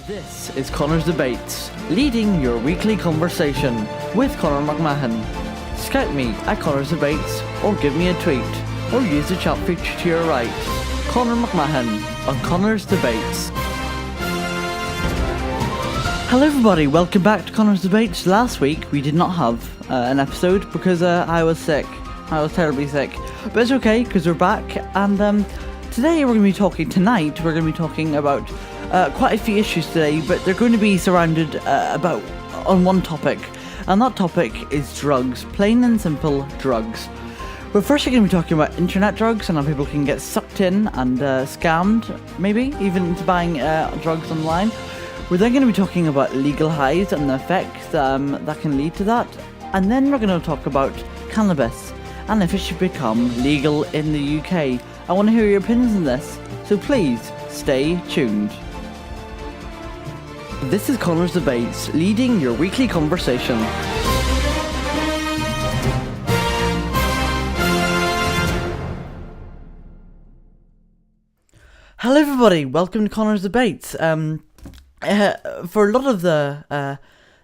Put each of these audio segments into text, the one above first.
This is Conor's Debates, leading your weekly conversation with Conor McMahon. Scout me at Conor's Debates, or give me a tweet, or use the chat feature to your right. Conor McMahon on Conor's Debates. Hello everybody, welcome back to Conor's Debates. Last week we did not have an episode because I was sick. I was terribly sick. But it's okay, because we're back, and tonight we're going to be talking about quite a few issues today, but they're going to be surrounded on one topic, and that topic is drugs. Plain and simple drugs. But first we're going to be talking about internet drugs and how people can get sucked in and scammed, maybe, even into buying drugs online. We're then going to be talking about legal highs and the effects that can lead to that. And then we're going to talk about cannabis and if it should become legal in the UK. I want to hear your opinions on this, so please stay tuned. This is Conor's Debates, leading your weekly conversation. Hello everybody, welcome to Conor's Debates. For a lot of the,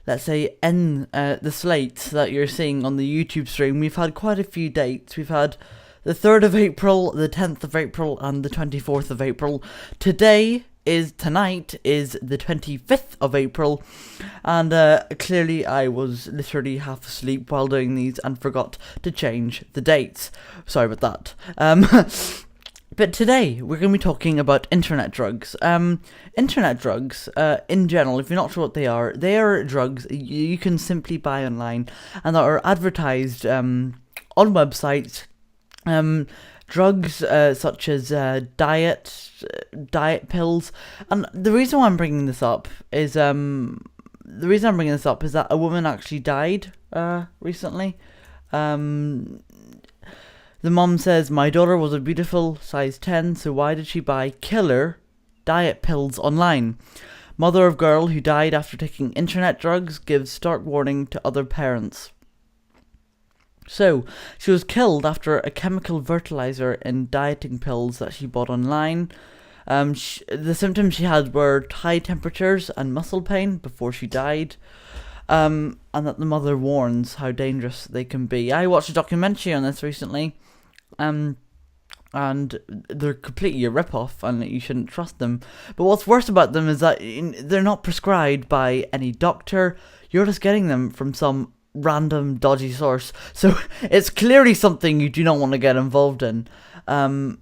let's say, the slates that you're seeing on the YouTube stream, we've had quite a few dates. We've had the 3rd of April, the 10th of April, and the 24th of April. Tonight is the 25th of April, and clearly I was literally half asleep while doing these and forgot to change the dates. Sorry about that. But today we're going to be talking about internet drugs. Internet drugs, in general, if you're not sure what they are drugs you can simply buy online and that are advertised on websites. Drugs such as diet pills, and the reason why I'm bringing this up is that a woman actually died recently. The mom says, "My daughter was a beautiful size 10, so why did she buy killer diet pills online?" Mother of girl who died after taking internet drugs gives stark warning to other parents. So, she was killed after a chemical fertilizer in dieting pills that she bought online. The symptoms she had were high temperatures and muscle pain before she died. And that the mother warns how dangerous they can be. I watched a documentary on this recently. And they're completely a rip-off, and you shouldn't trust them. But what's worse about them is that they're not prescribed by any doctor. You're just getting them from some random dodgy source, so it's clearly something you do not want to get involved in, and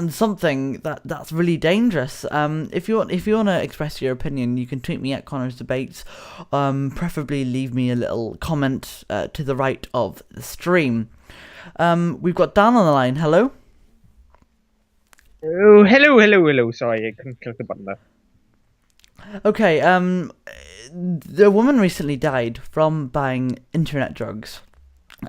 something that's really dangerous. If you want to express your opinion, you can tweet me at Conor's Debates. Preferably leave me a little comment to the right of the stream. We've got Dan on the line. Hello. Oh, hello. Sorry, I couldn't click the button there. Okay, the woman recently died from buying internet drugs.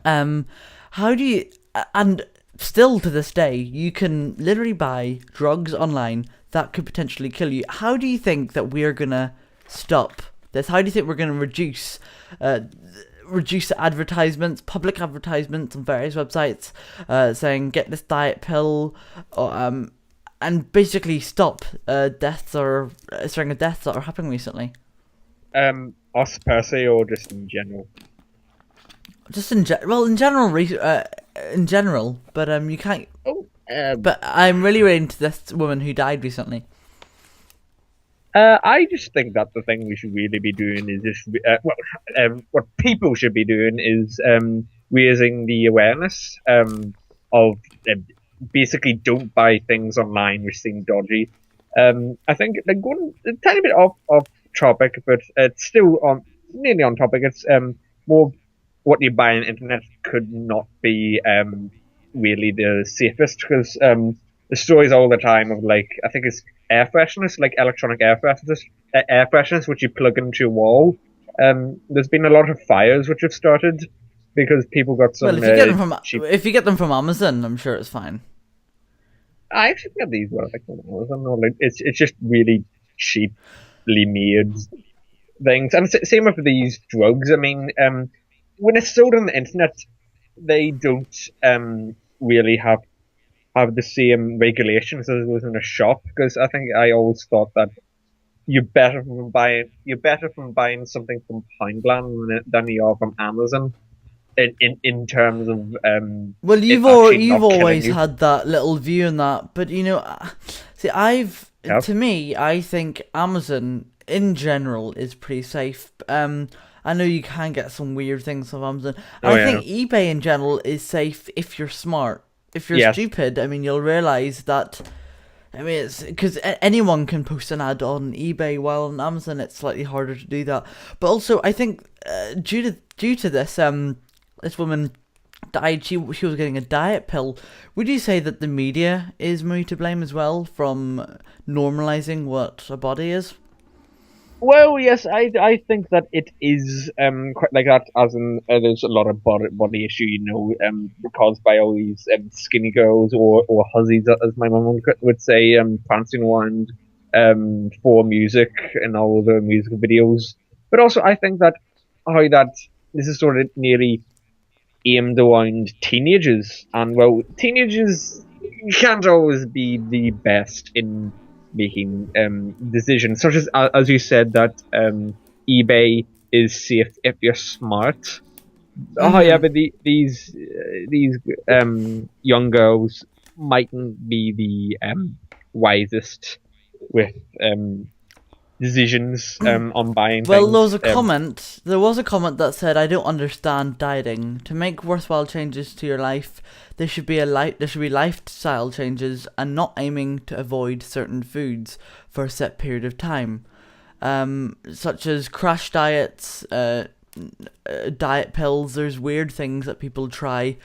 How do you, and still to this day, you can literally buy drugs online that could potentially kill you. How do you think that we're gonna stop this? How do you think we're gonna reduce advertisements, public advertisements on various websites, saying get this diet pill, or and basically stop deaths or a string of deaths that are happening recently? Us per se, or just in general? Just in general, but you can't. But I'm really into this woman who died recently. I just think that the thing we should really be doing is just, what people should be doing is raising the awareness of basically don't buy things online which seem dodgy. I think like going a tiny bit off topic, but it's still nearly on topic. It's more what you buy on the internet could not be really the safest, because the stories all the time of, like, I think it's air fresheners, like electronic air fresheners which you plug into your wall. There's been a lot of fires which have started because people got some. Well, if you get them from Amazon, I'm sure it's fine. I actually get these from Amazon. Like, it's just really cheaply made things, and same with these drugs. I mean, when it's sold on the internet, they don't really have the same regulations as it was in a shop, because I think I always thought that you're better from buying something from Poundland than you are from Amazon in terms of Well, it actually you've not killing always you. had that little view on that, but see, Yeah. to me, I think Amazon in general is pretty safe. I know you can get some weird things from Amazon. Oh I yeah. think eBay in general is safe if you're smart. If you're Yes. stupid, I mean, you'll realize that. I mean, it's because anyone can post an ad on eBay, while on Amazon it's slightly harder to do that. But also, I think due to this, this woman died. She was getting a diet pill. Would you say that the media is maybe to blame as well from normalizing what a body is? Well, yes, I think that it is quite like that. As in, there's a lot of body issue, caused by all these skinny girls or hussies, as my mum would say, prancing around for music and all the music videos. But also, I think that how that this is sort of nearly aimed around teenagers, and well, teenagers can't always be the best in making decisions, such as you said that eBay is safe if you're smart. Mm-hmm. However, these young girls mightn't be the wisest with decisions on buying Well, things. there was a comment that said, "I don't understand dieting. To make worthwhile changes to your life, there should be lifestyle changes and not aiming to avoid certain foods for a set period of time, such as crash diets, diet pills. There's weird things that people try,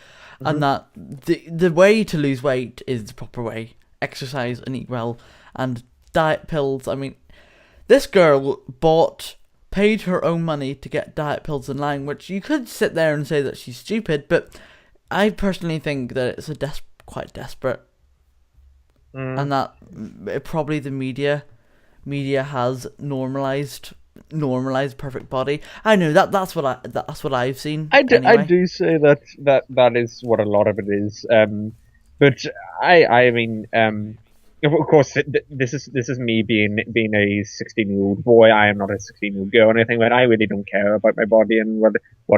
Mhm. and that the way to lose weight is the proper way: exercise and eat well. And diet pills. I mean, this girl paid her own money to get diet pills online, which you could sit there and say that she's stupid, but I personally think that it's quite desperate, Mm. and that probably the media has normalized perfect body. I know that's what I've seen I anyway. do say that is what a lot of it is. But I mean, of course, this is me being a 16-year-old boy. I am not a 16-year-old girl or anything, but I really don't care about my body and what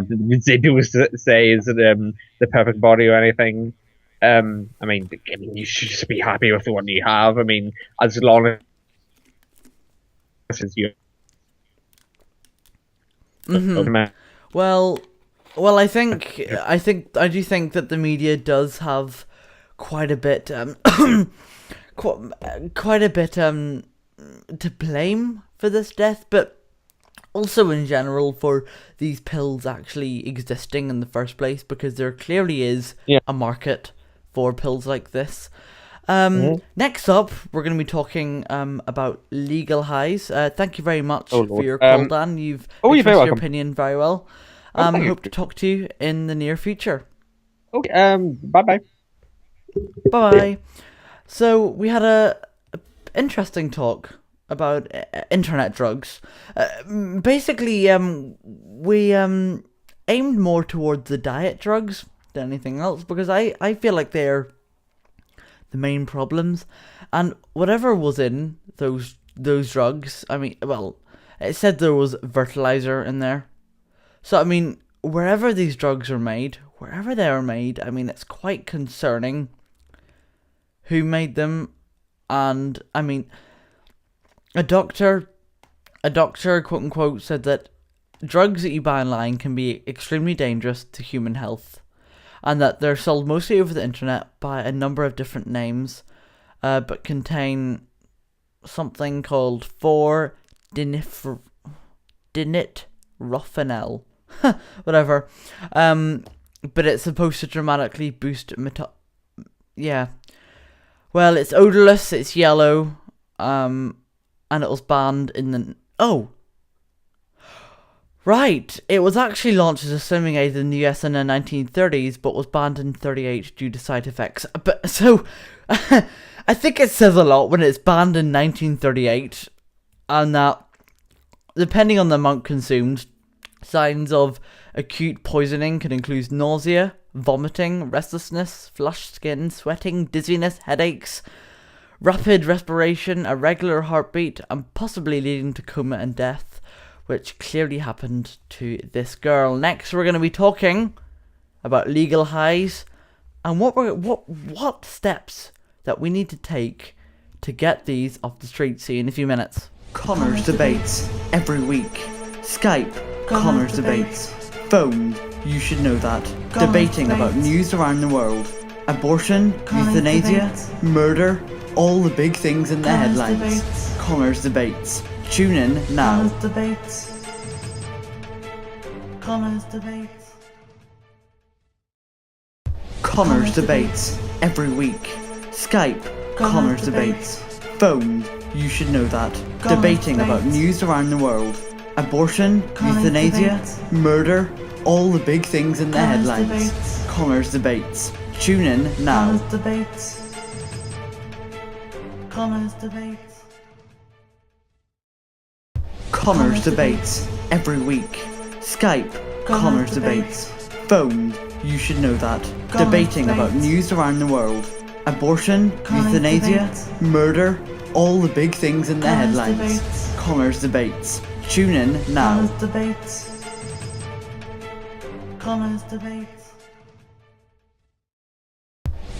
they do is to say is the perfect body or anything. I mean, you should just be happy with what you have. I mean, as long as you. Mhm. Well, I do think that the media does have quite a bit quite a bit to blame for this death, but also in general for these pills actually existing in the first place, because there clearly is Yeah. a market for pills like this. Mhm. Next up, we're going to be talking about legal highs. Thank you very Oh much for Lord. your call, Dan. You've Oh, you're very expressed your welcome. opinion very well. Oh, thank Hope to you. talk to you in the near future. Okay. Bye bye. Bye bye. So we had a interesting talk about internet drugs. Basically, we aimed more towards the diet drugs than anything else, because I feel like they're the main problems, and whatever was in those drugs. I mean, well, it said there was fertilizer in there, so I mean, wherever they are made, I mean, it's quite concerning who made them. And I mean, a doctor, quote unquote, said that drugs that you buy online can be extremely dangerous to human health, and that they're sold mostly over the internet by a number of different names, but contain something called 4-dinitrophenol, whatever. But it's supposed to dramatically boost yeah. Well, it's odorless, it's yellow, and it was banned in the... Oh! Right, it was actually launched as a slimming aid in the US in the 1930s, but was banned in 38 due to side effects. But, so, I think it says a lot when it's banned in 1938, and that, depending on the amount consumed, signs of acute poisoning can include nausea, vomiting, restlessness, flushed skin, sweating, dizziness, headaches, rapid respiration, irregular heartbeat, and possibly leading to coma and death, which clearly happened to this girl. Next, we're going to be talking about legal highs and what steps that we need to take to get these off the street. See you in a few minutes. Conor's Debates every week. Skype, Conor's Debates. Phone, you should know that. Debating about news around the world. Abortion, euthanasia, murder, all the big things in the headlines. Conor's Debates. Tune in now. Conor's Debates. Conor's Debates. Conor's Debates every week. Skype, Conor's Debates. Phone, you should know that. Debating about news around the world. Abortion, euthanasia, murder, all the big things in the headlines. Conor's Debates. Tune in now. Conor's Debates. Conor's Debates. Conor's Debates every week. Skype, Conor's Debates. Phone, you should know that. Debating about news around the world. Abortion, euthanasia, murder, all the big things in the headlines. Conor's Debates. Tune in now. Conor's Debates. Conor's Debates.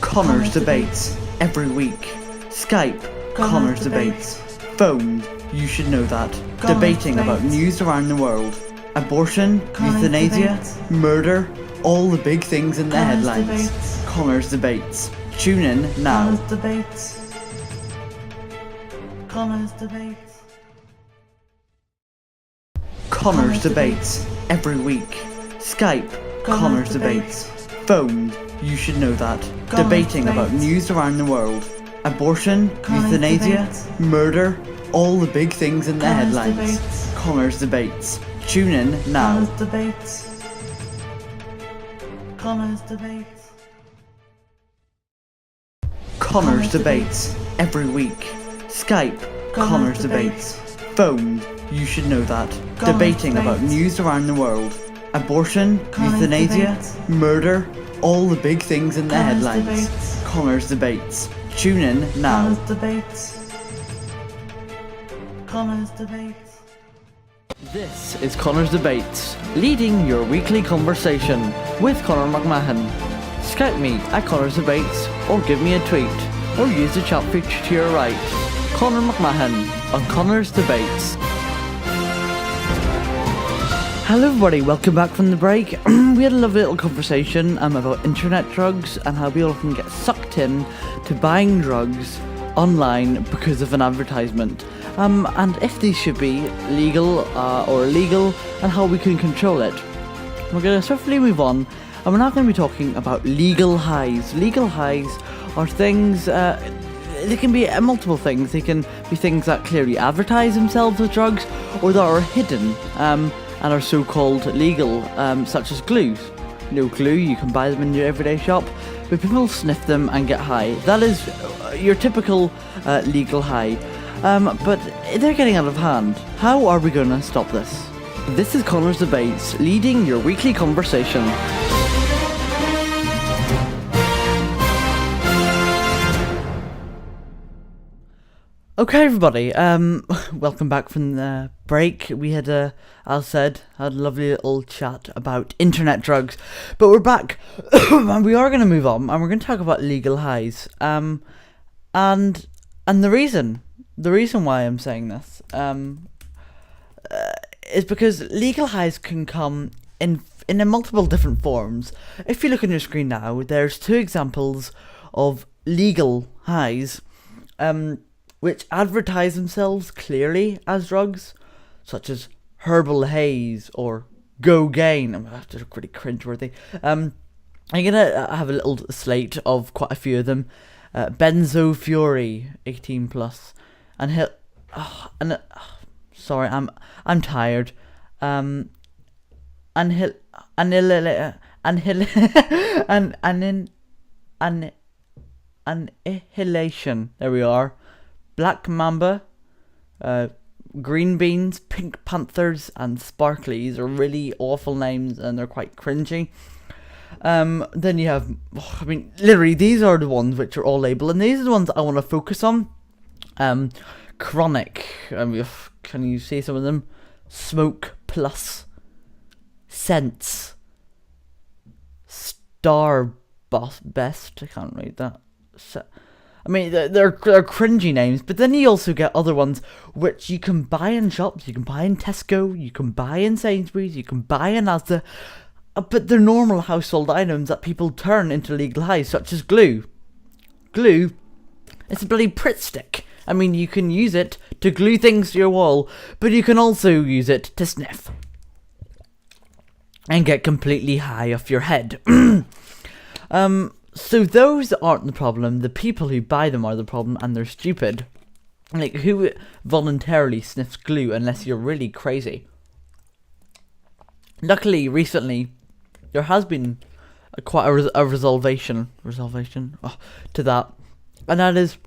Conor's Debates every week. Skype, Conor's Debates. Phone, you should know that. Debating about news around the world. Abortion, euthanasia, murder, all the big things in the headlines. Conor's Debates. Tune in now. Conor's Debates. Conor's Debates. Conor's Debates every week. Skype, Conor's Debates. Phone, you should know that. Debating about news around the world. Abortion, euthanasia, murder, all the big things in the headlines. Conor's Debates. Tune in now. Conor's Debates. Conor's Debates. Conor's Debates every week. Skype, Conor's Debates. Phone, you should know that. Debating about news around the world. Abortion, euthanasia, murder, all the big things in the headlines. Conor's Debates. Tune in now. Conor's Debates. Conor's Debates. This is Conor's Debates, leading your weekly conversation with Conor McMahon. Skype me at Conor's Debates, or give me a tweet, or use the chat feature to your right. Conor McMahon on Conor's Debates. Hello everybody, welcome back from the break. We had a lovely little conversation about internet drugs and how people can get sucked in to buying drugs online because of an advertisement. And if these should be legal or illegal, and how we can control it. We're going to swiftly move on, and we're now going to be talking about legal highs. Legal highs are things, they can be multiple things. They can be things that clearly advertise themselves as drugs, or that are hidden and are so-called legal, such as glues. You know, glue, you can buy them in your everyday shop, but people sniff them and get high. That is your typical legal high. But they're getting out of hand. How are we going to stop this? This is Conor's Debates, leading your weekly conversation. Okay, everybody. Welcome back from the break. We had as I said, had a lovely little chat about internet drugs, but we're back, and we are going to move on, and we're going to talk about legal highs. And the reason why I'm saying this is because legal highs can come in multiple different forms. If you look on your screen now, there's two examples of legal highs, which advertise themselves clearly as drugs, such as Herbal Haze or Go Gain. They're pretty cringeworthy. I'm gonna have a little slate of quite a few of them. Benzo Fury, 18 plus, and sorry, I'm tired. Annihilation. There we are. Black Mamba, Green Beans, Pink Panthers, and Sparklies are really awful names, and they're quite cringy. Then you have, literally, these are the ones which are all labeled, and these are the ones I want to focus on. Chronic. Can you say some of them? Smoke Plus, Sense, Star Best. I can't read that. I mean, they're cringy names, but then you also get other ones which you can buy in shops, you can buy in Tesco, you can buy in Sainsbury's, you can buy in Asda, but they're normal household items that people turn into legal highs, such as glue. Glue, it's a bloody Pritt stick. I mean, you can use it to glue things to your wall, but you can also use it to sniff and get completely high off your head. So those aren't the problem. The people who buy them are the problem, and they're stupid. Like, who voluntarily sniffs glue unless you're really crazy? Luckily, recently, there has been quite a resolution to that, and that is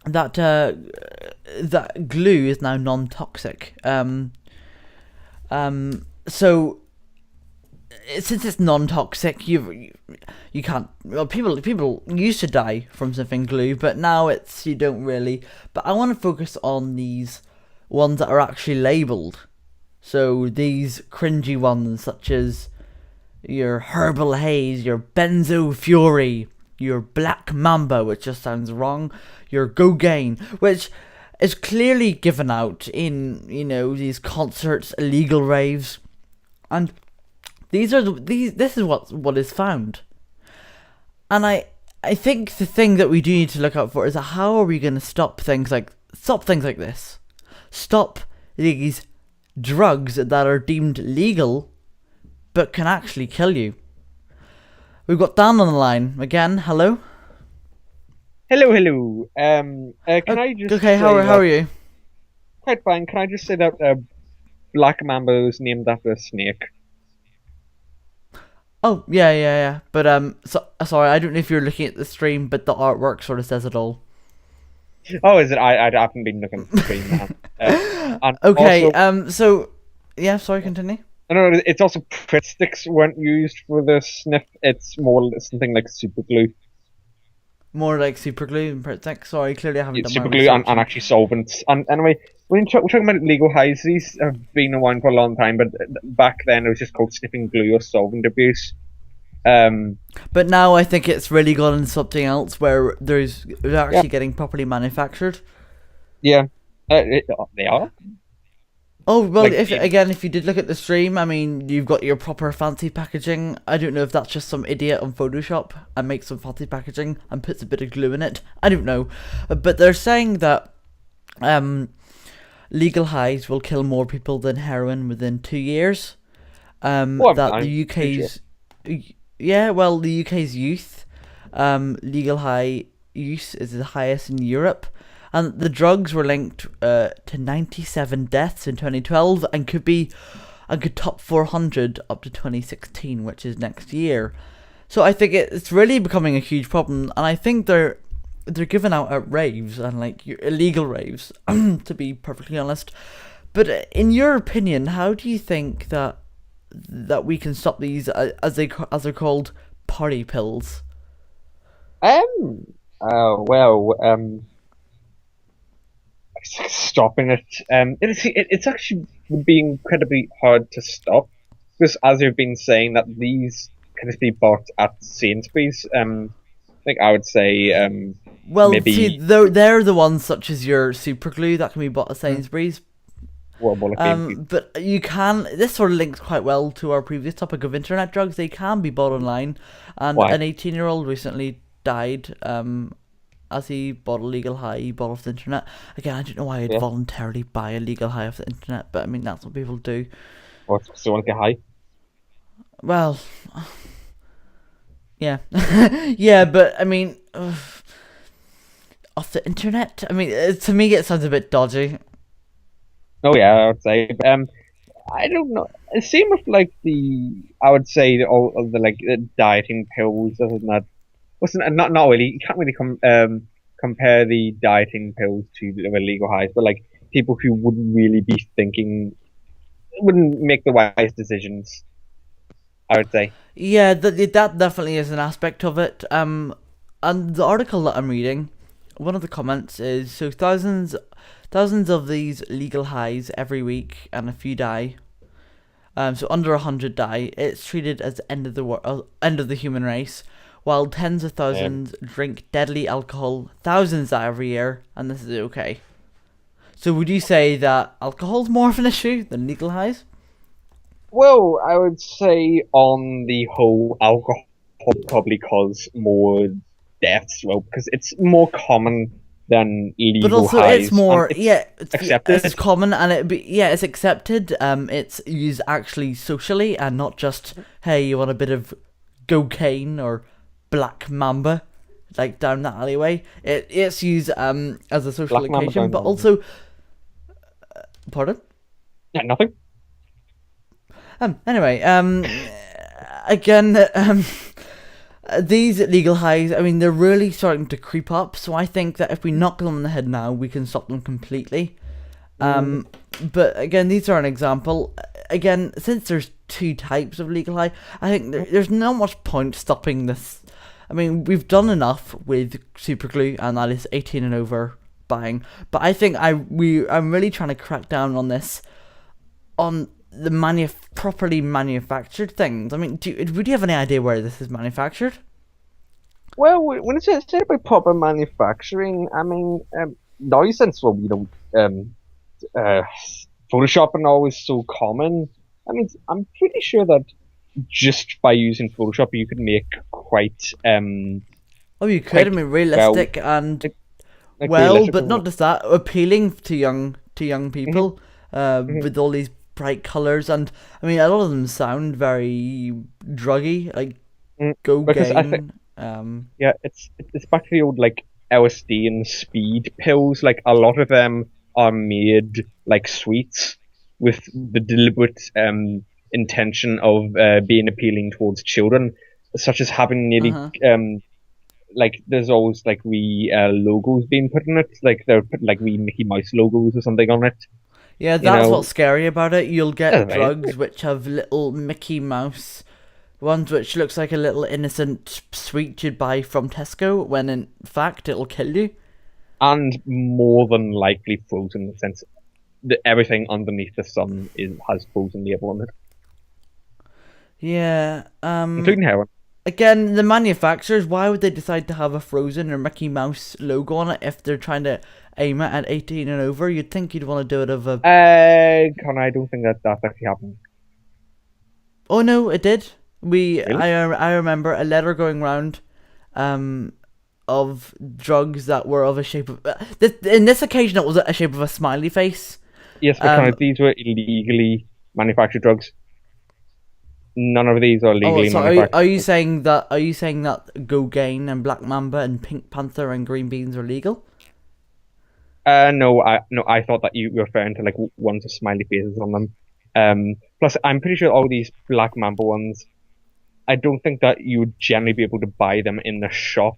that that glue is now non-toxic. So since it's non-toxic, you can't. Well, people used to die from sniffing glue, but now you don't really. But I want to focus on these ones that are actually labelled. So these cringy ones, such as your Herbal Haze, your Benzo Fury, your Black Mamba, which just sounds wrong, your Gogain, which is clearly given out in these concerts, illegal raves, and this is what is found. And I think the thing that we do need to look out for is how are we going to stop things like this? Stop these drugs that are deemed legal but can actually kill you. We've got Dan on the line again. Hello. Hello. Can I just okay? How are you? Quite fine. Can I just say that Black Mamba is named after a snake? Oh, yeah. But, sorry, I don't know if you're looking at the stream, but the artwork sort of says it all. Oh, is it? I haven't been looking at the stream, man. And okay, also, yeah, sorry, continue. No, it's also Pritt sticks weren't used for the sniff. It's more something like super glue. More like super glue and Pritt sticks? Sorry, clearly I haven't done super my glue and actually solvents. And anyway, we're talking about legal highs. These have been around for a long time, but back then it was just called sniffing glue or solvent abuse. But now I think it's really gone into something else where they're actually getting properly manufactured. Yeah, they are. Oh, well, if you did look at the stream, I mean, you've got your proper fancy packaging. I don't know if that's just some idiot on Photoshop and makes some fancy packaging and puts a bit of glue in it. I don't know. But they're saying that legal highs will kill more people than heroin within 2 years. That the UK's... Yeah, well, the UK's youth legal high use is the highest in Europe. And the drugs were linked to 97 deaths in 2012 and could top 400 up to 2016, which is next year. So I think it's really becoming a huge problem, and I think they're given out at raves and like illegal raves, to be perfectly honest. But in your opinion, how do you think that we can stop these as they're called party pills? Stopping it. It's actually would be incredibly hard to stop because, as you've been saying, that these can just be bought at Sainsbury's. I think I would say. Well, maybe... see, they're the ones such as your super glue that can be bought at Sainsbury's. But you can. This sort of links quite well to our previous topic of internet drugs. They can be bought online, and an 18-year-old recently died. As he bought a legal high, he bought off the internet. Again, I don't know why I'd voluntarily buy a legal high off the internet, but I mean, that's what people do. What? So you want to get high? Well, yeah. Yeah, but I mean, off the internet? I mean, to me, it sounds a bit dodgy. Oh, yeah, I would say. But, I don't know. Same with, like, I would say, all of the dieting pills, not really. You can't really compare the dieting pills to the illegal highs, but like people who wouldn't really be wouldn't make the wise decisions, I would say. Yeah, that definitely is an aspect of it. And the article that I'm reading one of the comments is, so thousands of these legal highs every week, and a few die. So under 100 die. It's treated as the end of the end of the human race, while tens of thousands drink deadly alcohol. Thousands die every year, and this is okay. So would you say that alcohol's more of an issue than legal highs? Well, I would say on the whole, alcohol probably cause more deaths. Well, because it's more common than But legal also, highs. it's more, It's accepted. it's common, and it's accepted. It's used actually socially, and not just, hey, you want a bit of cocaine or black mamba, like down that alleyway. It's used as a social Black mamba occasion, down but the also, pardon. Yeah, nothing. Anyway, again, these legal highs, I mean, they're really starting to creep up, so I think that if we knock them on the head now, we can stop them completely. But again, these are an example. Again, since there's two types of legal high, I think there's not much point stopping this. I mean, we've done enough with superglue, and that is 18 and over buying. But I think I'm really trying to crack down on this, on the properly manufactured things. I mean, would you have any idea where this is manufactured? Well, when it's said about proper manufacturing, I mean, now since Photoshop and all is so common, I mean, I'm pretty sure that just by using Photoshop, you could make quite Oh, you could. I mean, realistic and like well, realistic but not just that, appealing to young people, with all these bright colors, and I mean, a lot of them sound very druggy, like because I think cocaine. yeah, it's back to the old like LSD and speed pills. Like a lot of them are made like sweets with the deliberate intention of being appealing towards children, such as having nearly like there's always like wee logos being put in it, like they're put like wee Mickey Mouse logos or something on it. Yeah, You that's know, what's scary about it. You'll get Yeah, right. drugs which have little Mickey Mouse ones, which looks like a little innocent sweet you'd buy from Tesco, when in fact it'll kill you. and more than likely frozen in the sense that everything underneath the sun has frozen label on it, Yeah. including heroin. Again, the manufacturers, why would they decide to have a Frozen or Mickey Mouse logo on it if they're trying to aim it at 18 and over? You'd think you'd want to do it of a... Connor, I don't think that's actually happened. Oh no, it did. Really? I remember a letter going round of drugs that were of a shape of... in this occasion, it was a shape of a smiley face. Yes, but Connor, these were illegally manufactured drugs. None of these are legally manufactured. Are you saying that cocaine and Black Mamba and Pink Panther and green beans are legal? No, I thought that you were referring to like ones with smiley faces on them. Plus, I'm pretty sure all these Black Mamba ones, I don't think that you would generally be able to buy them in the shop.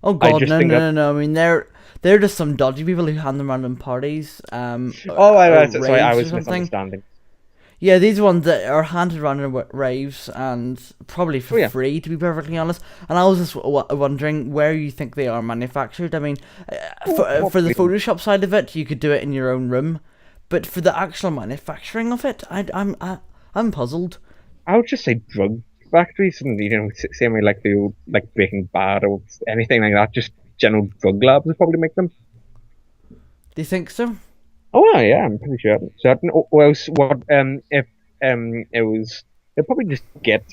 Oh god, no. I mean, they're just some dodgy people who hand them around in parties. Sorry, I I was misunderstanding. Yeah, these ones that are handed around in raves, and probably for free, to be perfectly honest. And I was just wondering where you think they are manufactured. I mean, for the Photoshop side of it, you could do it in your own room, but for the actual manufacturing of it, I'm puzzled. I would just say drug factories, and same way like the old, like Breaking Bad or anything like that. Just general drug labs would probably make them. Do you think so? Oh yeah, I'm pretty sure. Certain. Or else, what if it was? They'd probably just get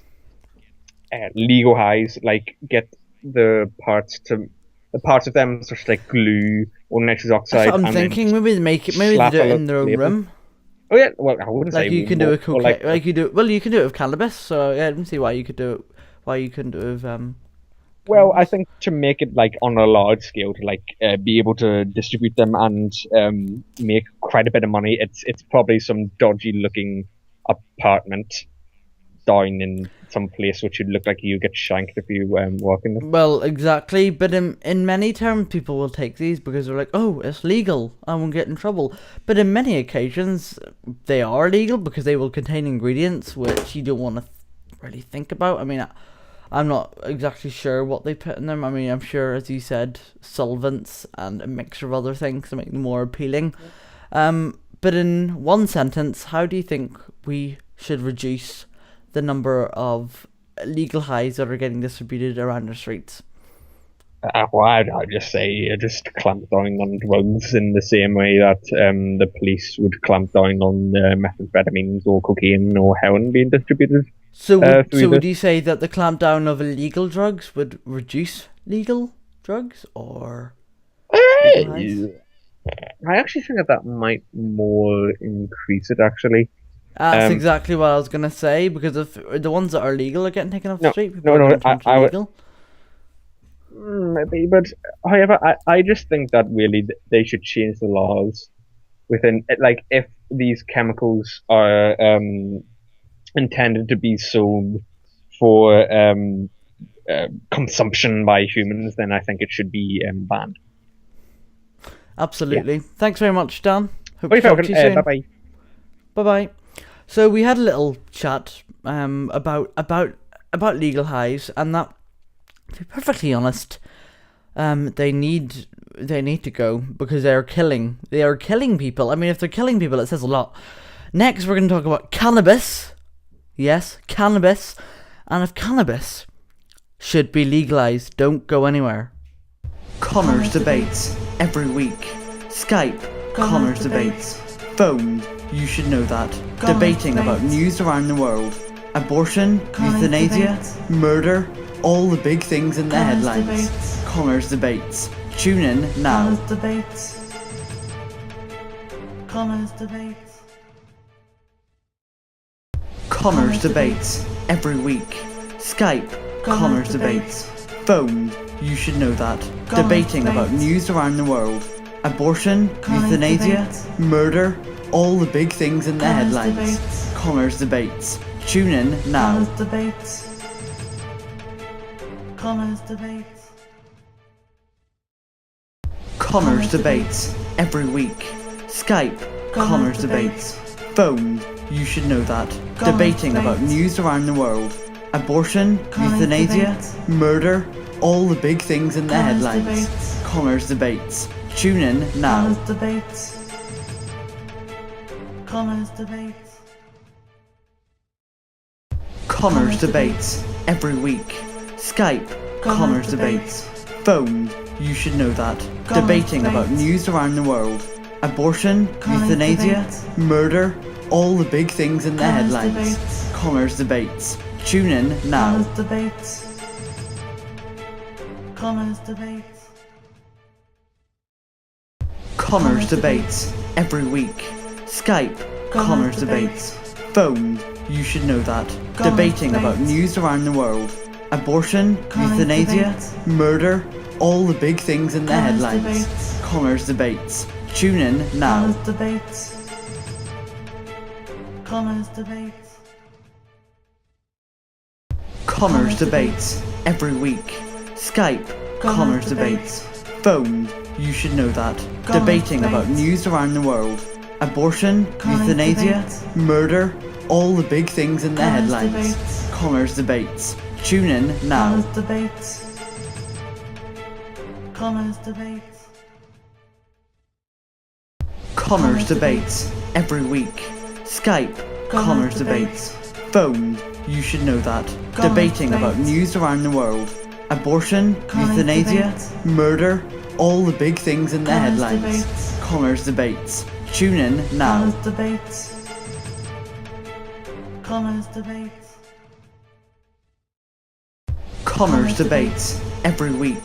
legal highs, like get the parts of them, such like glue or nitrous oxide. That's what I'm thinking. Maybe they do it in their own room. Oh yeah, well I wouldn't say Like you can do a cocaine, like you do. Well, you can do it with cannabis. So yeah, I don't see why you could do it. Why you couldn't do it with Well, I think to make it like on a large scale, to like be able to distribute them and make quite a bit of money, it's probably some dodgy looking apartment down in some place which would look like you get shanked if you walk in them. Well, exactly. But in many terms, people will take these because they're like, oh, it's legal, I won't get in trouble. But in many occasions, they are legal because they will contain ingredients which you don't want to really think about. I mean, I'm not exactly sure what they put in them. I mean, I'm sure, as you said, solvents and a mixture of other things to make them more appealing. But in one sentence, how do you think we should reduce the number of legal highs that are getting distributed around the streets? Well, I'd just say just clamp down on drugs in the same way that the police would clamp down on methamphetamines or cocaine or heroin being distributed. So through would this. you say that the clampdown of illegal drugs would reduce legal drugs or legal highs? I actually think that might more increase it, actually. That's Um, exactly what I was gonna say, because if the ones that are legal are getting taken off the no, street, people no, are no, going to turn to I would. legal. Maybe, but however, I just think that really they should change the laws within, like, if these chemicals are intended to be sold for consumption by humans, then I think it should be banned. Absolutely. Thanks very much, Dan. Hope Okay, to talk to you soon. bye bye. Bye bye. So we had a little chat about legal highs, and that, to be perfectly honest, they need to go because they are killing people. I mean, if they're killing people, it says a lot. Next, we're going to talk about cannabis. Yes, cannabis, and if cannabis should be legalized, don't go anywhere. Connor's debates every week. Skype, Connor's debates. Phone, you should know that. Debating about news around the world. Abortion, euthanasia, murder, all the big things in the headlines. Connor's debates. Tune in now. Connor's debates. Connor's debates. Connor's debates every week. Skype, Connor's debates. Phone, you should know that. Debating about news around the world. Abortion, euthanasia, murder, all the big things in the headlines. Connor's debates. Tune in now. Connor's debates. Connor's debates. Connor's debates every week. Skype, Connor's debates. Phone, you should know that. Debating about news around the world. Abortion, euthanasia, murder, all the big things in the headlines. Connor's debates. Tune in now. Connor's debates. Connor's debates. Connor's debates every week. Skype, Connor's debates. Phone, you should know that. Debating about news around the world. Abortion, euthanasia, murder, all the big things in the headlines. Connor's debates. Tune in now. Connor's debates. Connor's debates. Connor's debates every week. Skype, Connor's debates. Phone, you should know that. Debating about news around the world. Abortion, euthanasia, murder, all the big things in the headlines. Connor's debates. Tune in now. Connor's debates. Connor's debates. Connor's debates every week. Skype, Connor's debates. Phone, you should know that. Debating about news around the world. Abortion, euthanasia, murder, all the big things in the headlines. Connor's debates. Tune in now. Connor's debates. Connor's debates. Connor's debates every week. Skype, Connor's debates. Phone, you should know that. Debating about news around the world. Abortion, euthanasia, murder, all the big things in the headlines. Connor's debates. Tune in now. Connor's debates. Connor's debates. Connor's debates every week.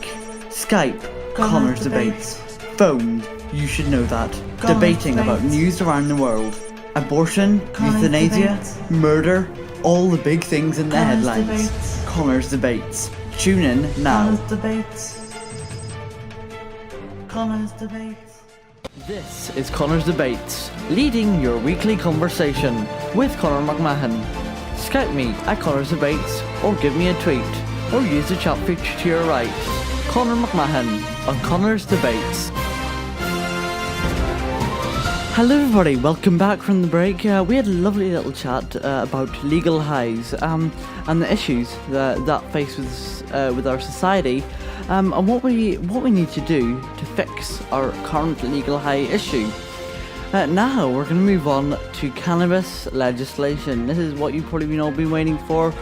Skype, Connor's debates. Phone, you should know that. Debating about news around the world. Abortion, euthanasia, murder, all the big things in the headlines. Connor's debates. Tune in now. Connor's debates. Connor's debates. This is Connor's Debates, leading your weekly conversation with Conor McMahon. Skype me at Connor's Debates, or give me a tweet, or use the chat feature to your right. Conor McMahon on Connor's Debates. Hello everybody, welcome back from the break. We had a lovely little chat about legal highs and the issues that face with our society, and what we need to do to fix our current legal high issue. Now we're going to move on to cannabis legislation. This is what you've probably all been waiting for.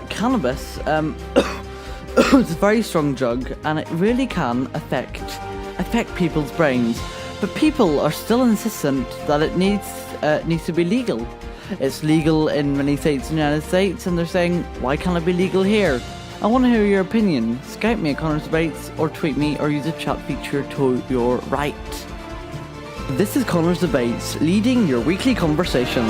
Cannabis it's a very strong drug, and it really can affect people's brains. But people are still insistent that it needs to be legal. It's legal in many states in the United States, and they're saying, why can't it be legal here? I want to hear your opinion. Skype me at Conor's Debates, or tweet me, or use the chat feature to your right. This is Conor's Debates, leading your weekly conversation.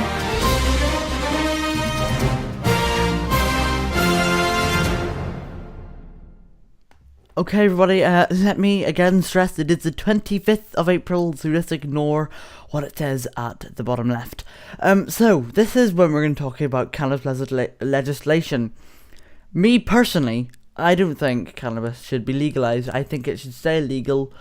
Okay everybody, let me again stress it is the 25th of April, so just ignore what it says at the bottom left. So, this is when we're going to talk about cannabis legislation. Me personally, I don't think cannabis should be legalised. I think it should stay illegal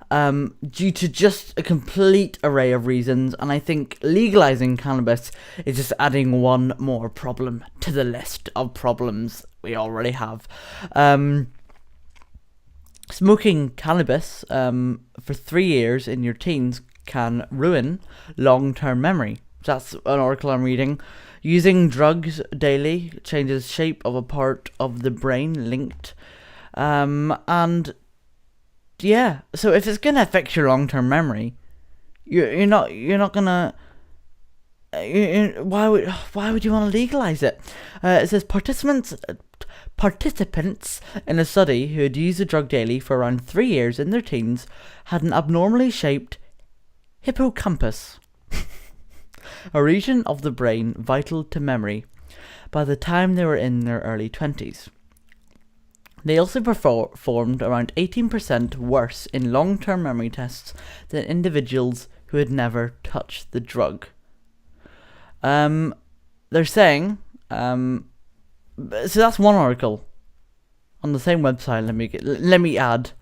due to just a complete array of reasons, and I think legalising cannabis is just adding one more problem to the list of problems we already have. Smoking cannabis for 3 years in your teens can ruin long-term memory. That's an article I'm reading. Using drugs daily changes shape of a part of the brain linked. And yeah, so if it's gonna affect your long-term memory, you're not gonna. Why would you want to legalize it? It says participants in a study who had used the drug daily for around 3 years in their teens had an abnormally shaped hippocampus, a region of the brain vital to memory, by the time they were in their early 20s. They also performed around 18% worse in long-term memory tests than individuals who had never touched the drug. They're saying, so that's one article on the same website. Let me add,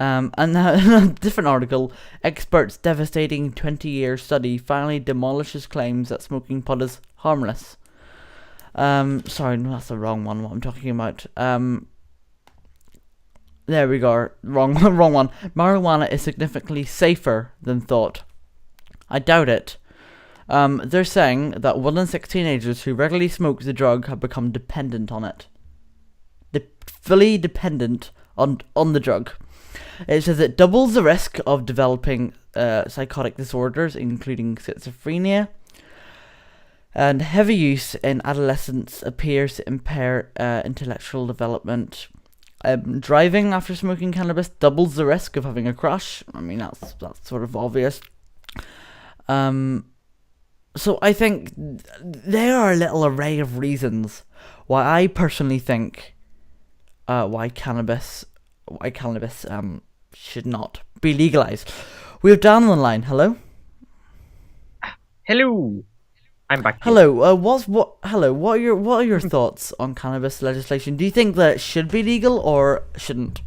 and now a different article. Experts' devastating 20-year study finally demolishes claims that smoking pot is harmless. Sorry, no, that's the wrong one. What I'm talking about. There we go. Wrong one. Marijuana is significantly safer than thought. I doubt it. They're saying that 1 in 6 teenagers who regularly smoke the drug have become dependent on it. Fully dependent on the drug. It says it doubles the risk of developing psychotic disorders, including schizophrenia. And heavy use in adolescence appears to impair intellectual development. Driving after smoking cannabis doubles the risk of having a crash. I mean, that's sort of obvious. So I think there are a little array of reasons why I personally think why cannabis should not be legalized. We have Dan on the line. Hello. Hello, I'm back. Hello. What are your thoughts on cannabis legislation? Do you think that it should be legal or shouldn't?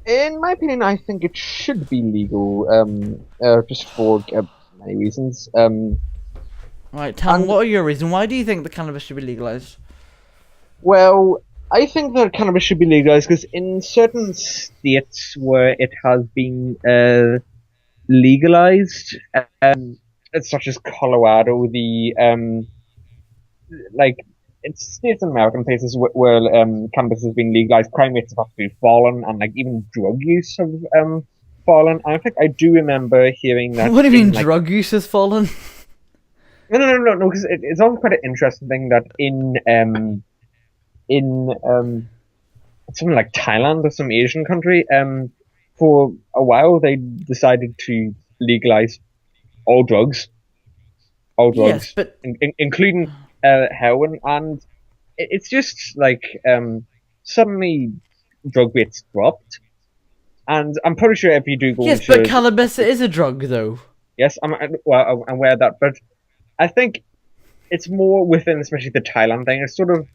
In my opinion, I think it should be legal. Just for many reasons. Right, Tam, what are your reasons? Why do you think the cannabis should be legalized? Well, I think that cannabis should be legalized because in certain states where it has been legalized, such as Colorado, it's states in American places where cannabis has been legalized, crime rates have actually fallen, and even drug use have fallen. And I think I do remember hearing that. What do you mean drug use has fallen? No, because it's also quite an interesting thing that in something like Thailand or some Asian country, for a while they decided to legalize all drugs, Yes, but including heroin, and it's just like suddenly drug rates dropped, and I'm pretty sure if you do go yes, but cannabis is a drug though. Yes, I'm aware of that, but I think it's more within, especially the Thailand thing. It's sort of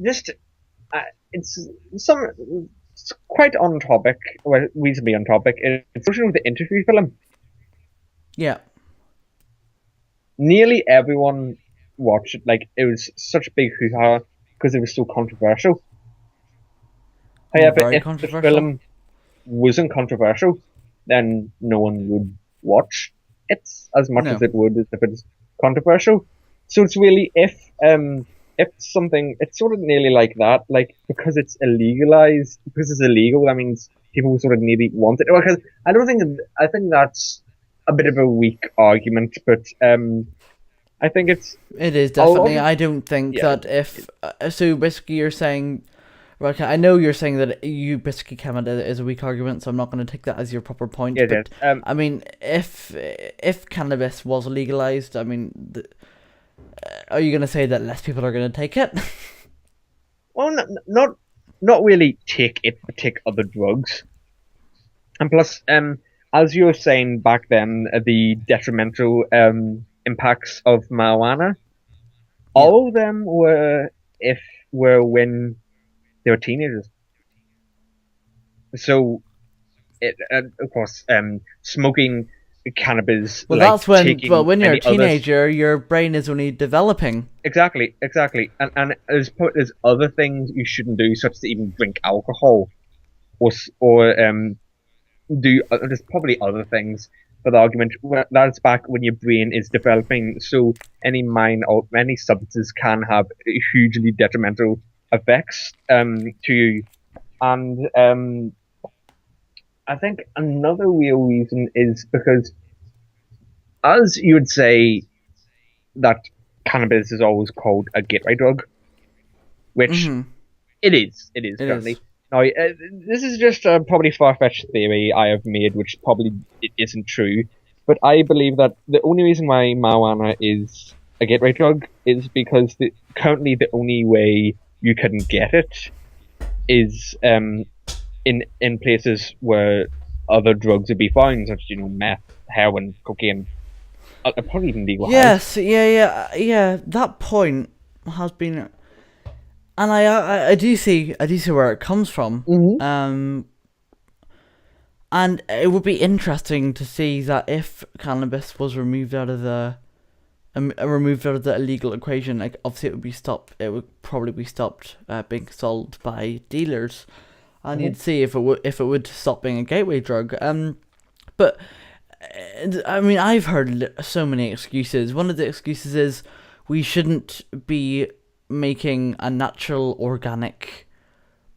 just it's quite on topic, well, reasonably on topic. It's especially with the interview film. Yeah. Nearly everyone watched it. Like, it was such a big hoo-ha because it was so controversial. Oh, However, very if the controversial. film wasn't controversial, then no one would watch it as much as No. it would as if it's controversial. So it's really if something it's sort of nearly like that, like because it's illegalized, because it's illegal, that means people sort of nearly want it. Because I think that's a bit of a weak argument, but I think it's It is a lot definitely. of I don't think yeah, that if so basically you're saying, right, okay, I know you're saying that you basically came at it as a weak argument, so I'm not going to take that as your proper point. it is. But I mean, if cannabis was legalized, I mean, are you going to say that less people are going to take it? Well, not really take it, but take other drugs. And plus, as you were saying back then, the detrimental impacts of marijuana, Yeah. all of them were when they were teenagers. So, and of course, smoking cannabis, Well, like that's when. Well, taking when you're a many others. teenager, your brain is only developing. Exactly. And there's other things you shouldn't do, such as even drink alcohol or do there's probably other things for the argument. That's back when your brain is developing, so any mine or any substances can have hugely detrimental effects to you. And I think another real reason is because, as you would say, that cannabis is always called a gateway drug, which Mm-hmm. it is It is. currently. Now, this is just a probably far-fetched theory I have made, which probably it isn't true. But I believe that the only reason why marijuana is a gateway drug is because currently the only way you can get it is in places where other drugs would be found, such as meth, heroin, cocaine, probably even legalized. Yes. Yeah. That point has been, and I do see where it comes from. Hmm. And it would be interesting to see that if cannabis was removed out of the illegal equation, like obviously it would be stopped. It would probably be stopped being sold by dealers, and Hmm. you'd see if it would stop being a gateway drug. But I mean, I've heard so many excuses. One of the excuses is we shouldn't be making a natural, organic,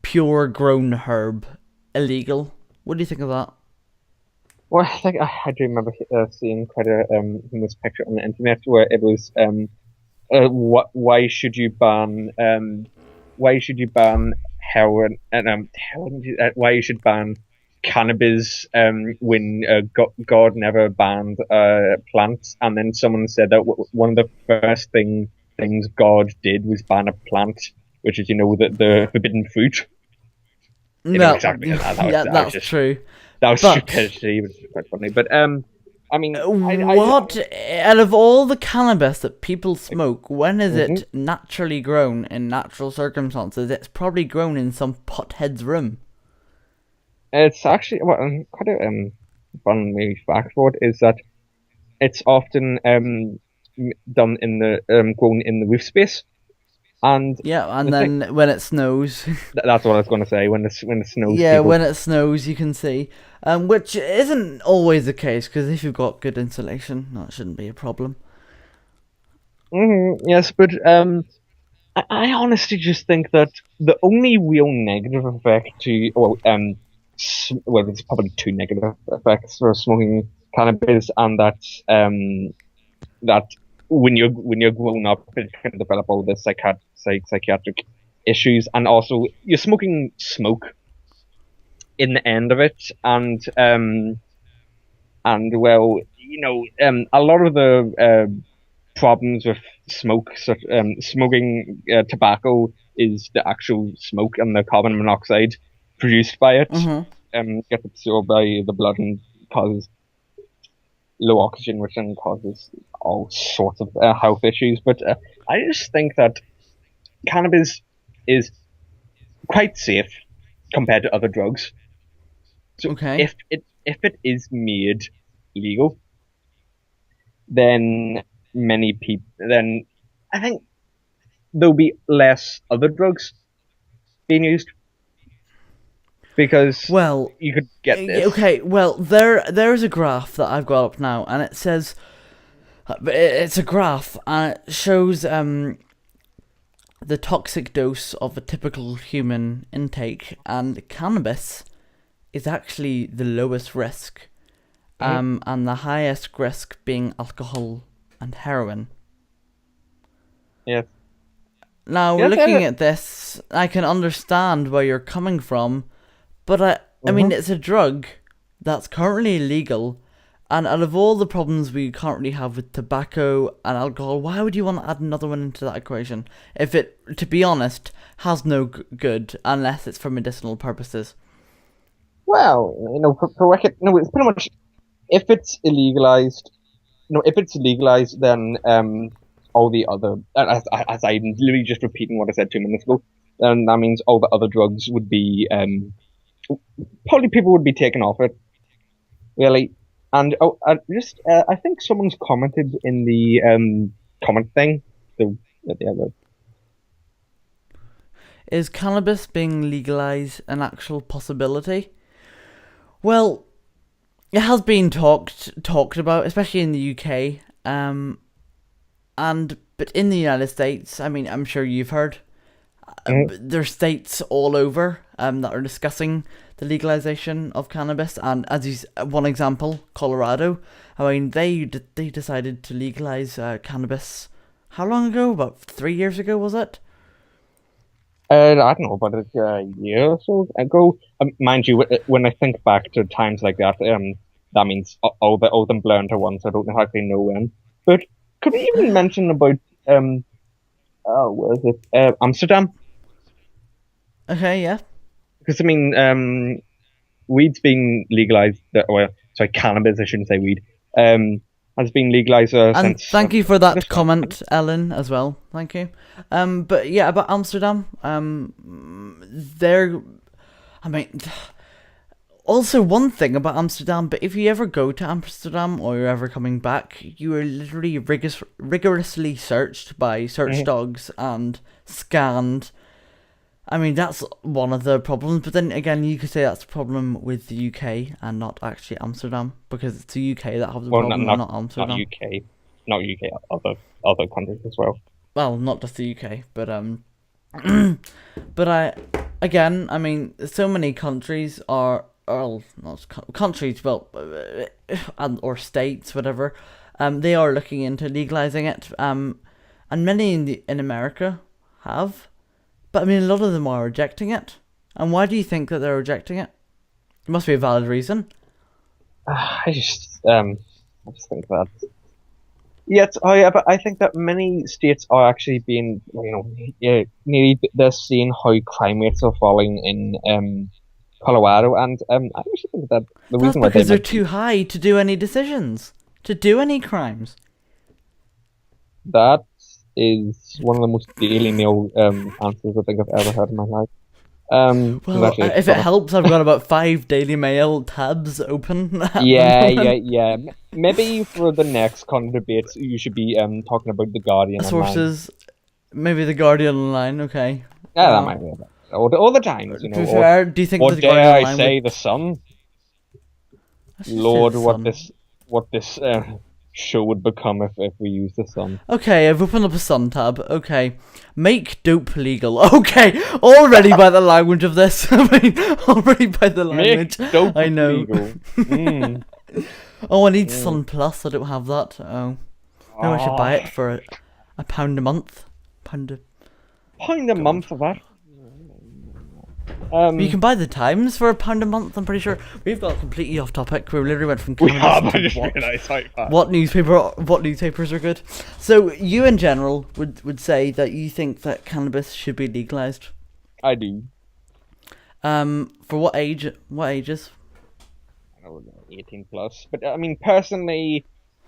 pure grown herb illegal. What do you think of that? Well, I think I do remember seeing quite a famous picture on the internet where it was what why should you ban heroin and why you should ban cannabis when God never banned plants, and then someone said that one of the first things God did was ban a plant, which is the forbidden fruit. No, Exactly. yeah, That was that's just true. that was But stupidity, which is quite funny. But I mean, what out of all the cannabis that people smoke, when is mhm. it naturally grown in natural circumstances? It's probably grown in some pothead's room. It's actually quite a fun maybe fact for it is that it's often done in the grown in the roof space, and Yeah, and the thing then when it snows, that's what I was going to say when the snows yeah, people. when it snows, you can see, which isn't always the case because if you've got good insulation, that shouldn't be a problem. Yes, but I honestly just think that the only real negative effect well, there's probably two negative effects for smoking cannabis, and that when you're grown up, it can develop all the psychiatric issues, and also you're smoking smoke in the end of it, and well, a lot of the problems with smoking tobacco is the actual smoke and the carbon monoxide produced by it Mhm. gets absorbed by the blood and causes low oxygen, which then causes all sorts of health issues. But I just think that cannabis is quite safe compared to other drugs. So Okay. if it is made legal, then many people, then I think there'll be less other drugs being used because Well, you could get this. okay. Well, there's a graph that I've got up now, and it says it's a graph, and it shows the toxic dose of a typical human intake, and cannabis is actually the lowest risk, and the highest risk being alcohol and heroin. Yes. Now, Yes, looking at this, I can understand where you're coming from, but I mean, it's a drug that's currently illegal, and out of all the problems we currently have with tobacco and alcohol, why would you want to add another one into that equation if it, to be honest, has no good unless it's for medicinal purposes? Well, for record, no, it's pretty much if it's illegalized. No, if it's legalized, then all the other, as I'm literally just repeating what I said 2 minutes ago, then that means all the other drugs would be probably people would be taken off it, really. And I think someone's commented in the comment thing, the other. Is cannabis being legalized an actual possibility? Well, it has been talked about, especially in the UK, but in the United States, I mean, I'm sure you've heard, there's states all over that are discussing the legalization of cannabis, and one example, Colorado. I mean, they decided to legalize cannabis. How long ago? About 3 years ago, was it? I don't know, about a year or so ago. Mind you, when I think back to times like that, that means all them blur into one, so I don't exactly know when. But could we even mention about where is it? Amsterdam? Okay, yeah. Because I mean, weed's being legalized. Sorry, cannabis. I shouldn't say weed. Has been legalized And since. thank you for that comment, Ellen, as well. Thank you. But yeah, about Amsterdam. I mean, also one thing about Amsterdam. But if you ever go to Amsterdam or you're ever coming back, you are literally rigorously searched by search dogs and scanned. I mean, that's one of the problems, but then again, you could say that's a problem with the UK and not actually Amsterdam, because it's the UK that have the problem, and not Amsterdam. Not UK, other countries as well. Well, not just the UK, but but I mean, so many countries are, not countries, well, or states, whatever, they are looking into legalizing it, and many in America have. But I mean, a lot of them are rejecting it. And why do you think that they're rejecting it? There must be a valid reason. I just think that. Yeah, but I think that many states are actually being, nearly they're seeing how crime rates are falling in Colorado, and I actually think that the reason why that's because they're too high to do any decisions, to do any crimes. That is one of the most Daily Mail answers I think I've ever heard in my life. Well, if it helps, I've got about 5 Daily Mail tabs open. Yeah. Maybe for the next Conor debates, you should be talking about the Guardian sources. Online. Maybe the Guardian online. Okay. Yeah, that might be it. All the times, To be fair, do you think the Guardian dare online I say the Sun? Lord, what this show would become if we use the Sun. Okay, I've opened up a Sun tab. Okay, make dope legal. Okay, already by the language of this. I mean, already by the language. Make dope I know. legal. Oh, I need Sun Plus. I don't have that. Oh, maybe I should buy it for £1 a month. Pound a month for that. You can buy the Times for £1 a month. I'm pretty sure. We've got completely off topic. We literally went from cannabis to what newspapers are good. So you, in general, would say that you think that cannabis should be legalized. I do. For what age? What ages? I don't know, 18 plus. But I mean, personally,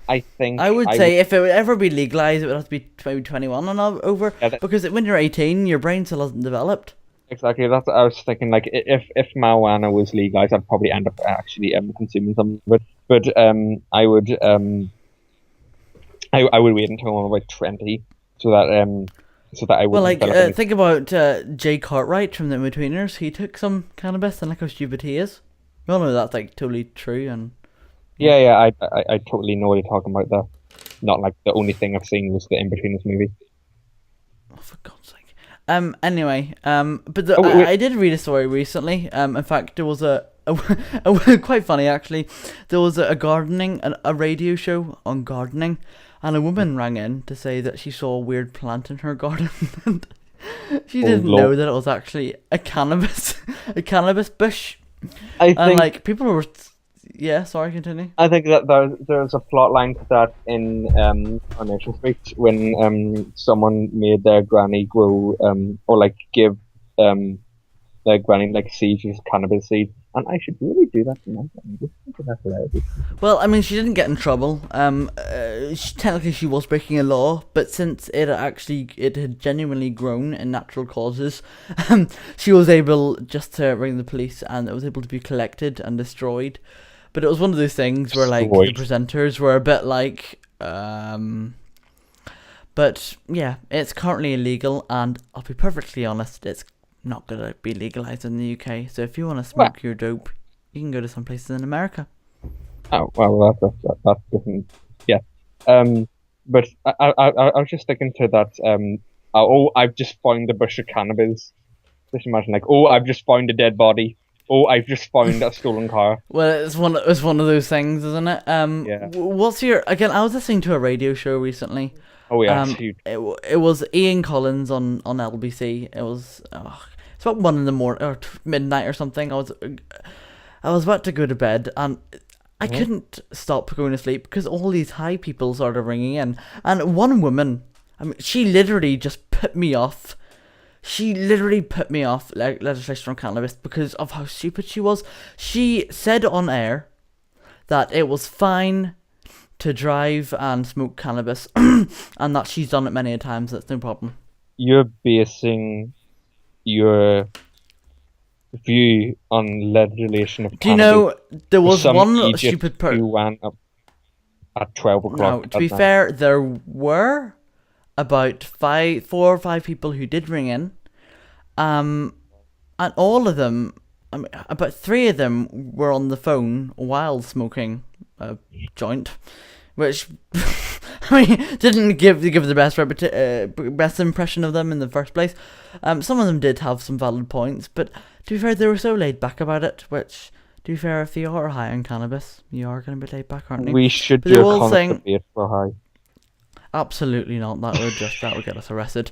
I think I would say if it would ever be legalized, it would have to be maybe 21 and over. Yeah, because when you're 18, your brain still hasn't developed. Exactly, that's what I was thinking. Like, if marijuana was legalized, I'd probably end up actually consuming some of it. But I would I would wait until I'm about 20, so that I Well, wouldn't like, develop any. think about Jay Cartwright from the In-Betweeners. He took some cannabis, and look how stupid he is. We all know that's like totally true, and Yeah, yeah, I totally know what you're talking about there. Not like the only thing I've seen was the In-Betweeners movie. oh, for God's sake. Anyway, but Oh, wait, wait. I did read a story recently. In fact, there was a quite funny actually. There was a gardening, a radio show on gardening, and a woman rang in to say that she saw a weird plant in her garden. And she Oh, didn't Lord. know that it was actually a cannabis, a cannabis bush. I And think like people were, yeah. Sorry, continue. I think that there's a plot line to that in Coronation Street when someone made their granny grow or like give their granny like seeds as cannabis seed, and I should really do that to my granny. Just think of that hilarious. Well, I mean, she didn't get in trouble. Technically, she was breaking a law, but since it had genuinely grown in natural causes, she was able just to ring the police, and it was able to be collected and destroyed. But it was one of those things where like the Destroyed. presenters were a bit like, But yeah, it's currently illegal, and I'll be perfectly honest, it's not gonna be legalized in the UK. So if you want to smoke your dope, you can go to some places in America. Oh well, that's different. Yeah. But I was just thinking to that. I've just found a bush of cannabis. Just imagine like, oh, I've just found a dead body. Oh, I've just found a stolen car. Well, it's one of those things, isn't it? Yeah. What's your again? I was listening to a radio show recently. Oh yeah, it's huge. It was Ian Collins on LBC. It was it's about 1 a.m. or midnight or something. I was about to go to bed, and I couldn't stop going to sleep because all these high people started ringing in, and one woman, I mean, she literally just put me off. She literally put me off like legislation on cannabis because of how stupid she was. She said on air that it was fine to drive and smoke cannabis, and that she's done it many a times. That's no problem. You're basing your view on legislation of cannabis. Do you know there was some one idiot stupid person? who went up at 12 No, o'clock. to be fair, there were about 4 or 5 people who did ring in, and all of them, I mean, about 3 of them were on the phone while smoking a joint, which I mean didn't give the best impression of them in the first place. Some of them did have some valid points, but to be fair, they were so laid back about it. Which, to be fair, if you are high on cannabis, you are going to be laid back, aren't you? We should But they do were a all constant saying- debate for high. Absolutely not. That would get us arrested.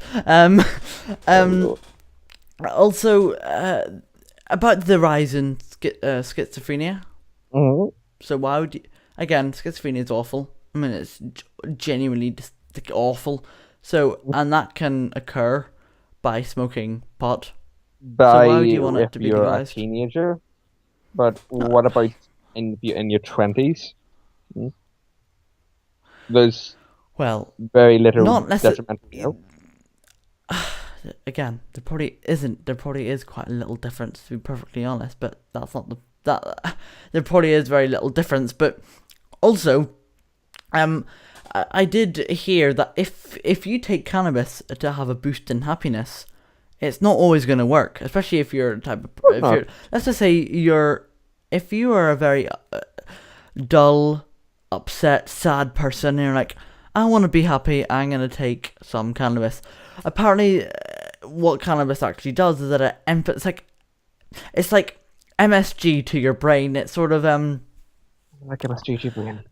Also, about the rise in schizophrenia. Mhm. So why would you... Again, schizophrenia is awful. I mean, it's genuinely just like, awful. So, and that can occur by smoking pot. By why would you want it if to be you're legalized? a teenager, but what about in your 20s? There's Well, very little not detrimental. again, there probably isn't. There probably is quite a little difference, to be perfectly honest. But that's not that. There probably is very little difference. But also, I did hear that if you take cannabis to have a boost in happiness, it's not always going to work. Especially if you're a type of let's just say if you are a very dull, upset, sad person, and you're like, I want to be happy, I'm going to take some cannabis. Apparently, what cannabis actually does is that it's like MSG to your brain. It sort of Like a stupid brain.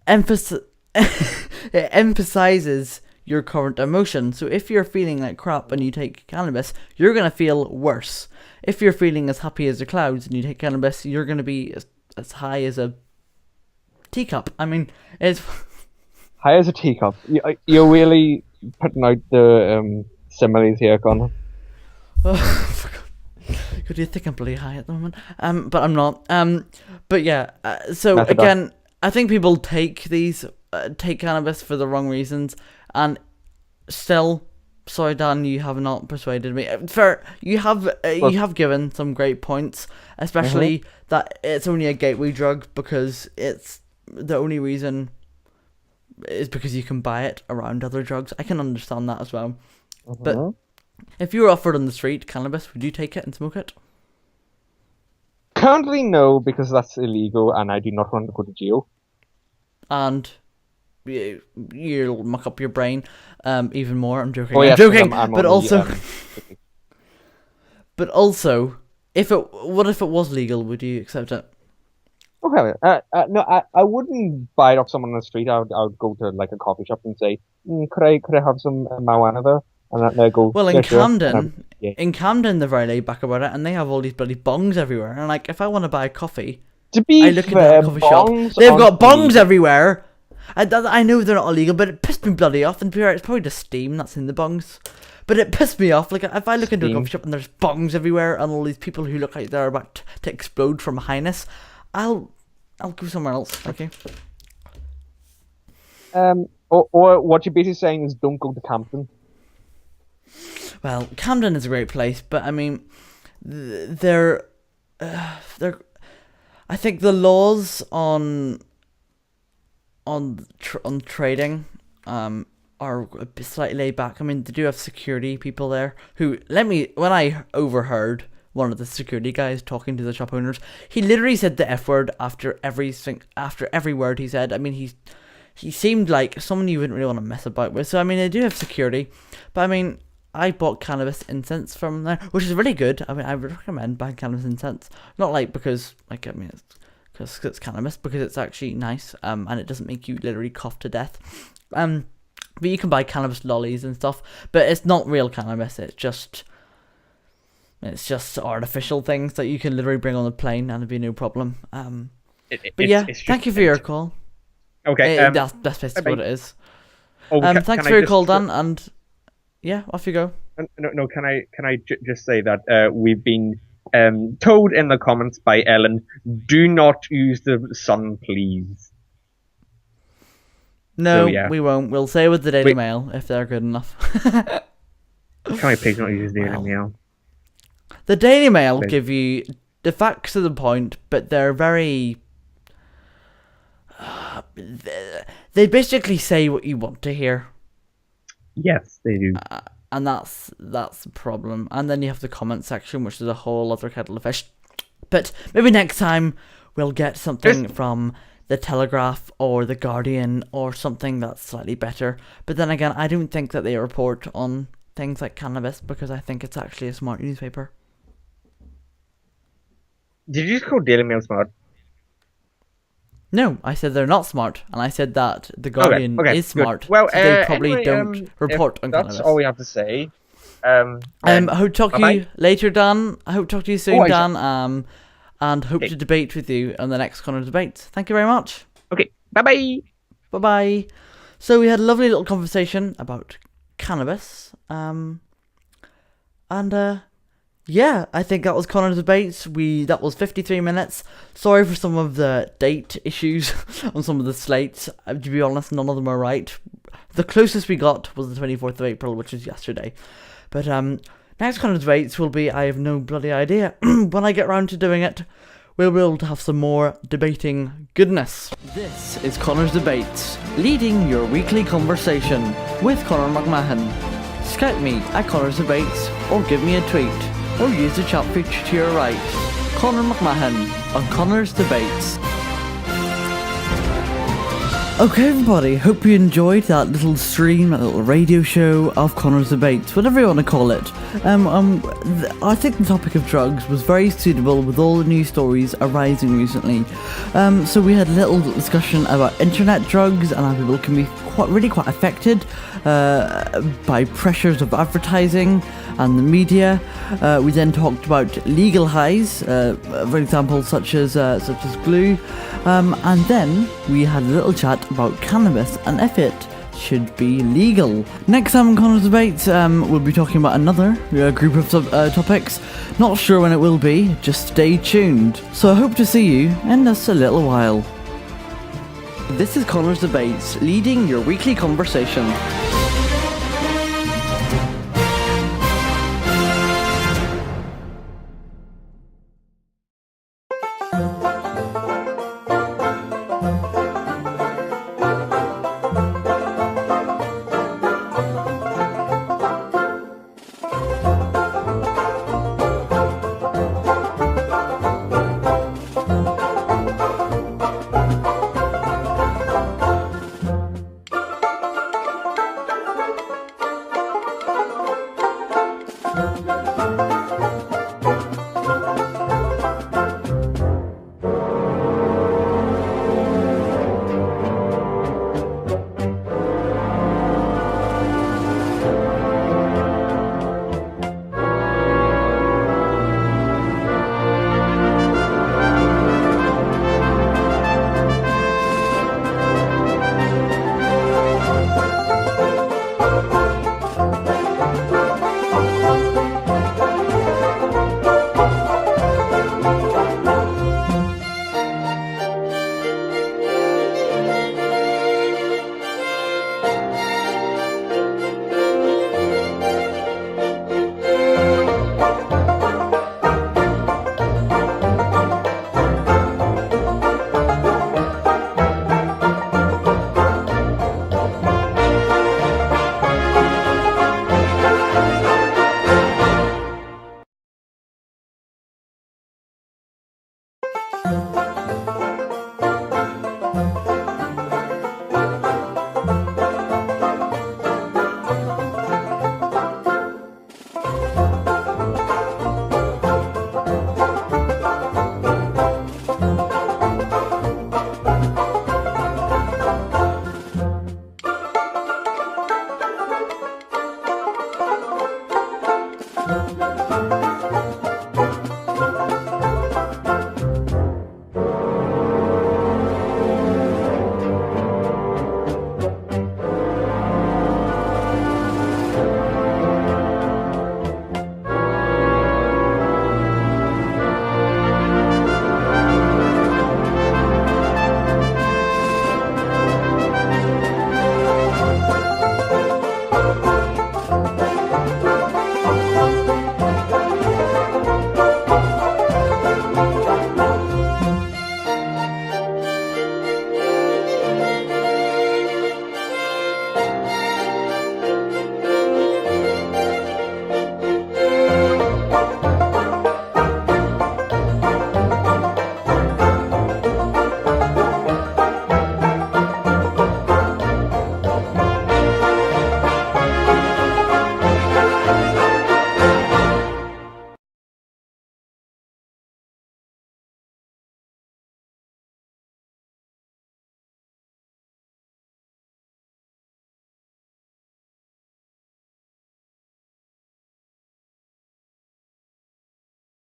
it emphasizes your current emotion. So if you're feeling like crap and you take cannabis, you're going to feel worse. If you're feeling as happy as the clouds and you take cannabis, you're going to be as high as a teacup. I mean, it's... High as a teacup. You're really putting out the similes here, Conor. Could you think I'm bloody high at the moment? But I'm not. But yeah. So Method again, I think people take cannabis for the wrong reasons, and still, sorry Dan, you have not persuaded me. Fair, you have given some great points, especially that it's only a gateway drug because it's the only reason is because you can buy it around other drugs. I can understand that as well. Mhm. But if you were offered on the street cannabis, would you take it and smoke it? Currently, no, because that's illegal, and I do not want to go to jail. And you'll muck up your brain even more. I'm joking. Oh, I'm yes, joking. I'm But on also, the, but also, what if it was legal? Would you accept it? okay. No, I wouldn't buy it off someone on the street. I would go to like a coffee shop and say, could I have some marijuana there? And then they go, Well, in yeah, sure. And Camden, yeah. in Camden, they're very laid back about it, and they have all these bloody bongs everywhere. And like, if I want to buy coffee, To be I look into fair, that coffee shop. bongs They've aren't got bongs illegal. everywhere. I know they're not illegal, but it pissed me bloody off. And to be fair, it's probably just steam that's in the bongs. But it pissed me off. Like, if I look into a Steam. coffee shop and there's bongs everywhere and all these people who look like they're about to explode from highness, I'll go somewhere else. Okay. Or what you're basically saying is don't go to Camden. Well, Camden is a great place, but I mean, they're. I think the laws on trading are a bit slightly laid back. I mean, they do have security people there who when I overheard one of the security guys talking to the shop owners, he literally said the F word after every word he said. I mean, he seemed like someone you wouldn't really want to mess about with. So I mean, they do have security, but I mean, I bought cannabis incense from there, which is really good. I mean, I would recommend buying cannabis incense. Not like because it's cannabis, because it's actually nice, and it doesn't make you literally cough to death. But you can buy cannabis lollies and stuff, but it's not real cannabis. It's just artificial things that you can literally bring on the plane and it'd be no problem. Thank you for your call. Okay. That's basically what it is. Can Thanks I for your just call, Dan, and yeah, off you go. No, can I just say that we've been told in the comments by Ellen, do not use the sun, please. No, So, yeah. we won't. We'll say with the Daily Mail if they're good enough. Can I please not use the Daily Mail? The Daily Mail Please. give you the facts to the point, but they're very. They basically say what you want to hear. Yes, they do. And that's the problem. And then you have the comment section, which is a whole other kettle of fish. But maybe next time we'll get something from the Telegraph or the Guardian or something that's slightly better. But then again, I don't think that they report on things like cannabis because I think it's actually a smart newspaper. Did you just call Daily Mail smart? No, I said they're not smart, and I said that the Guardian Okay, is good. smart. Well, so they probably anyway, don't report on that's cannabis. all we have to say. I hope to talk to you bye-bye. later, Dan. I hope to talk to you soon, I Dan. And hope to debate with you on the next Conor debates. Thank you very much. Okay, bye-bye. Bye-bye. So we had a lovely little conversation about cannabis. Yeah, I think that was Conor's debates. That was 53 minutes. Sorry for some of the date issues on some of the slates. To be honest, none of them are right. The closest we got was the 24th of April, which is yesterday. But next Conor debates will be, I have no bloody idea. When I get round to doing it, we'll be able to have some more debating goodness. This is Conor's Debates, leading your weekly conversation with Conor McMahon. Skype me at Conor's Debates, or give me a tweet, or use the chat feature to your right. Conor McMahon on Conor's Debates. Okay everybody, hope you enjoyed that little stream, that little radio show of Conor's Debates, whatever you want to call it. I think the topic of drugs was very suitable with all the news stories arising recently. So we had a little discussion about internet drugs and how people can be quite affected by pressures of advertising and the media. We then talked about legal highs, for example, such as glue, and then we had a little chat about cannabis and if it should be legal. Next time on Conor's Debates, we'll be talking about another group of topics. Not sure when it will be, just stay tuned. So I hope to see you in just a little while. This is Conor's Debates, leading your weekly conversation.